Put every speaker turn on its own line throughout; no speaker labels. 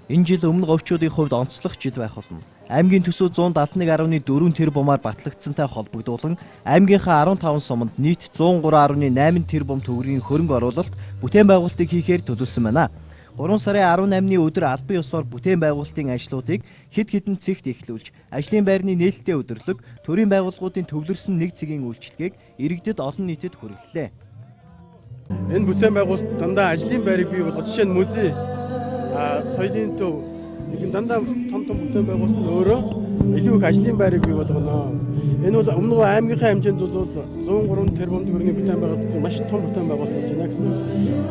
Энэ жил өмнө говьчуудын хувьд онцлог жил байх болно. Аймгийн төсөв 171.4 тэрбумаар батлагдсантай холбогдуулан аймгийнхаа 15 суманд нийт 103.8 тэрбум төгрөгийн хөрөнгө оруулалт бүтээн байгуулалтыг хийхээр төлөвлөсөн байна. 3 сарын 18-ны өдөр албан ёсоор бүтээн байгуулалтын ажлуудыг хэд хэдэн цэгт эхлүүлж, ажлын байрны нээлттэй өдөрлөг, төрийн байгууллагуудын төвлөрсөн нэг цэгийн үйлчилгээг иргэдэд олон нийтэд хүргэлээ.
Энэ бүтээн байгуулалт дандаа ажлын байрыг бий болгож, жишээ нь музей, соёлын төв, нэг дандаа том бүтээн байгуулалт нь өөрөө илүү их ажлын байрыг бий болгоно. Энэ бол өмнө аймгийнхаа хэмжээнд бол 103 тэрбум төгрөгийн бүтээн байгуулалт маш том бүтээн байгуулалт болж байна гэсэн.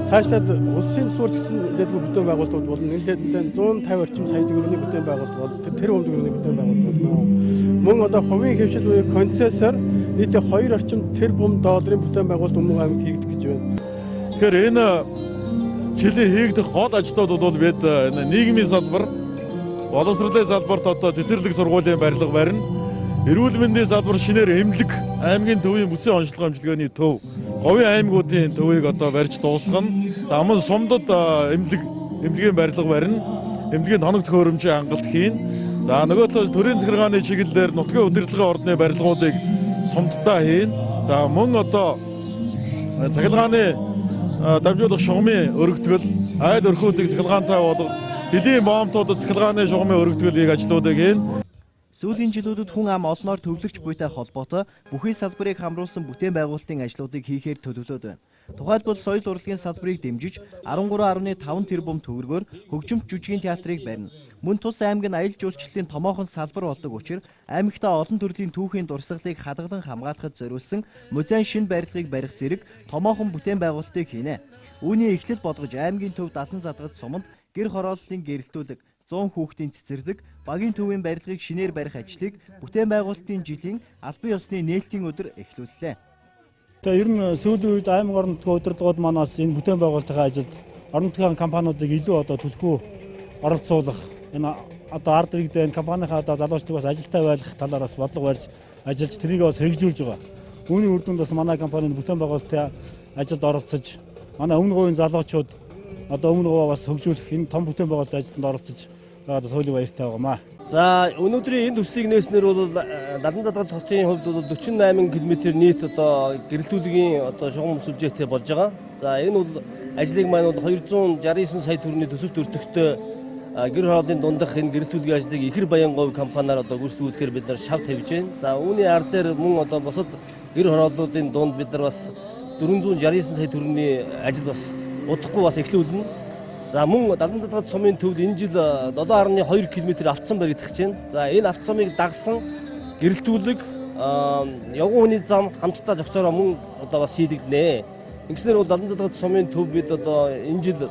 Цаашлаад улсын суурь гэсэн дэдгүү бүтээн байгуулалтууд бол нэлээд 150 орчим сая төгрөгийн бүтээн байгуулалт бол тэрбум төгрөгийн бүтээн байгуулалт болно. Мөн одоо хувийн хөвшил буюу концессор нийтдээ 2 орчим тэрбум долларын бүтээн байгуулалт өмнө аймагт хийгдэх гэж байна.
Тэгэхээр энэ жилийн хийгдэх гол ажлууд бол бид нийгмийн салбар, боловсролын салбарт одоо цэцэрлэг сургуулийн барилга барина. Эрүүл мэндийн салбар шинээр эмнэлэг, аймгийн төвийн бүсийн онцлог амжилтгааны төв, говийн аймагуудын төвийг одоо барьж дуусгана. За мөн сумдад эмнэлгийн барилга барина. Эмнэлгийн тоног төхөөрөмжийн хангалт хийн. За нөгөө талаас төрийн захиргааны чиглэлээр нутгийн удирдлагын ордны барилгуудыг сумддаа хийн. За мөн одоо захиргааны дамжуулах шугамын өргөтгөл, айл өрхүүдийг цахилгаантай болгох, хөлийн боомтуудад цахилгааны шугамын өргөтгөлийг ажлуудыг хийн.
Сүүлийн жилүүдэд хүн ам олноор төвлөрч буйтай холбоотой бүхий салбарыг хамруулсан бүтээн байгуулалтын ажлуудыг хийхээр төлөвлөд байна. Тухайлбал соёл урлагийн салбарыг дэмжиж 13.5 тэрбум төгрөгөөр хөгжимч жүжигний театрыг барина. Мөн тус аймаг нь аялал жуулчлалын томоохон салбар болдог учраас аймагтаа олон төрлийн түүхийн дурсгалыг хадгалан хамгаалахад зориулсан музейн шинэ барилгыг барих зэрэг томоохон бүтээн байгуулалтыг хийнэ. Үүний эхлэл болгож аймгийн төв Далан задгад суманд гэр хорооллын гэрэлтүүлэг, 100 хүүхдийн цэцэрлэг, багийн төвийн барилгыг шинээр барих ажлыг бүтээн байгуулалтын жилийн албан ёсны нээлтийн өдөр эхлүүллээ.
Тэгээ ер нь сүүлийн үед аймаг орон нутгийн удирдлагууд манаас энэ бүтээн байгуулалтын ажилд орон нутгийн компаниудыг илүү одоо төлхөө оролцуулах, энэ одоо ард иргэдээ энэ компанийнхаа одоо залуучдыг бас ажилтай байлгах талаар бас бодлого барьж ажиллаж тэрийг бас хэрэгжүүлж байгаа. Үүний үр дүнд бас манай компанийн бүтээн байгуулалтын ажилд оролцож, манай өмнө говийн залуучууд одоо өмнө говаа бас хөгжүүлэх энэ том бүтээн байгуулалтын ажилд оролцож байгаа туйлын баяртай байгаамаа.
За өнөөдрийн энэ төслийг нээснээр бол Далан задгад хотын хувьд бол 48 км нийт одоо гэрэлтүүлгийн одоо шугам сүлжээтэй болж байгаа. За энэ бол ажлыг маань бол 269 сая төгрөгийн төсөвт өртөгтэй гэр хорооллын дундах энэ гэрэлтүүлгийн ажлыг Ихэр Баянговь компаниар одоо гүйцэтгүүлэхээр бид нар шав тавьж байна. За үүний ар дээр мөн одоо бусад гэр хорооллуудын дунд бид нар бас 469 сая төгрөгийн ажил бас удахгүй бас эхлүүлнэ. За мөн Далан задгад сумын төвд энэ жил 7.2 км автсан баригдах чинь. За энэ автсамыг дагсан гэрэлтүүлэг, явган хүний зам хамтдаа зохицороо мөн одоо бас хийдэгдэнэ. Ингэснээр бол Далан задгад сумын төв бид одоо энэ жил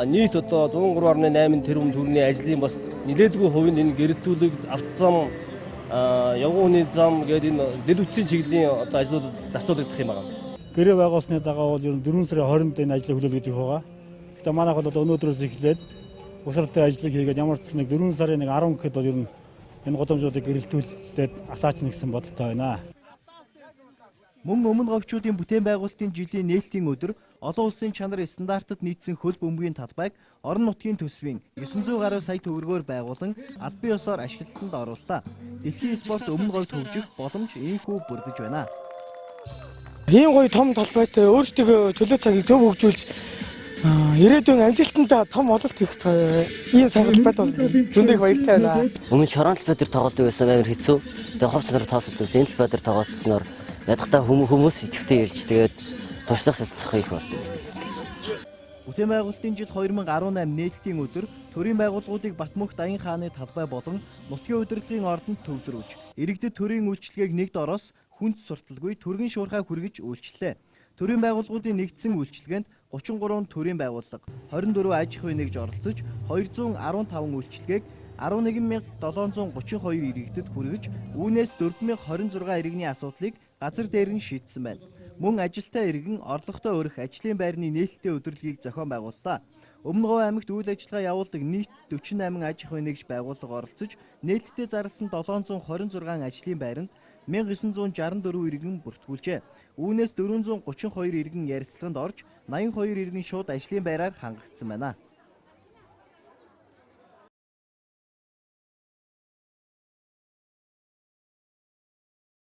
нийт одоо 103.8 тэрбум төгрөгийн ажлын бас нэлээдгүй хувийн энэ гэрэлтүүлэг, автозам, явган хүний зам гэдэг энэ дэд үтсийн чиглэлийн одоо ажлуудад зарцуулагдах юм байна.
Гэрээ байгуулсны дагуу бол ер нь 4 сарын 20-нд энэ ажлыг хүлээлгэж өгөх байгаа. Гэхдээ манайх бол одоо өнөөдрөөс эхлээд усралтай ажлыг хийгээд ямар ч нэг 4 сарын 10 гэхэд бол ер нь энэ гудамжуудыг гэрэлтүүлээд асаачна гэсэн бодолтой байна.
Мөн өмнө говьчуудын бүтээн байгуулалтын жилийн нээлтийн өдөр олон улсын чанар стандартад нийцсэн хөл бөмбөгийн талбайг орон нутгийн төсвийн 900 гаруй сая төгрөгөөр байгуулан албан ёсоор ашиглалтанд орууллаа. Дэлхийн спорт өмнө говьд хөгжих боломж ийхүү бүрдэж байна.
Ийм гоё том талбайтай өөрсдөө чөлөө цагийг зөв хөгжүүлж ирээдүйн амжилтанд том ололт хийх ийм сайн талбайд бол зөндөө баяртай байна.
Өмнө шорон талбай дээр тоглолт байсан амар хэцүү. Тэгээ ховц нар тоосолт байсан. Энэ талбай дээр тоглолтсноор ядахтаа хүмүүс идэвхтэй ирж тэгээд туршлага солилцох их болно.
Бүтээн байгуулалтын жил 2018 нээлтийн өдөр төрийн байгууллагуудыг Батмөнх Даян хааны талбай болон нутгийн удирдлагын ордонд төвлөрүүлж, иргэдэд төрийн үйлчилгээг нэг дороос хүнд сурталгүй төргийн шуурхай хүргэж үйлчлэлээ. Төрийн байгууллагуудын нэгдсэн үйлчилгээнд 33 төрийн байгууллага, 24 аж ахуйн нэгж оролцож 215 үйлчилгээг 11,732 иргэдэд хүргэж, үүнээс 4,026 иргэний асуудлыг газар дээр нь шийдсэн байна. Мөн ажилтай иргэн орлоготой өрөх ажлын байрны нээлттэй өдөрлөгийг зохион байгууллаа. Өмнө говь аймагт үйл ажиллагаа явуулдаг нийт 48 аж ахуйн нэгж байгууллага оролцож, нээлттэй зарласан 726 ажлын байранд 1964 иргэн бүртгүүлжээ. Үүнээс 432 иргэн ярилцлаганд орж, 82 иргэн шууд ажлын байраар хангагдсан байна.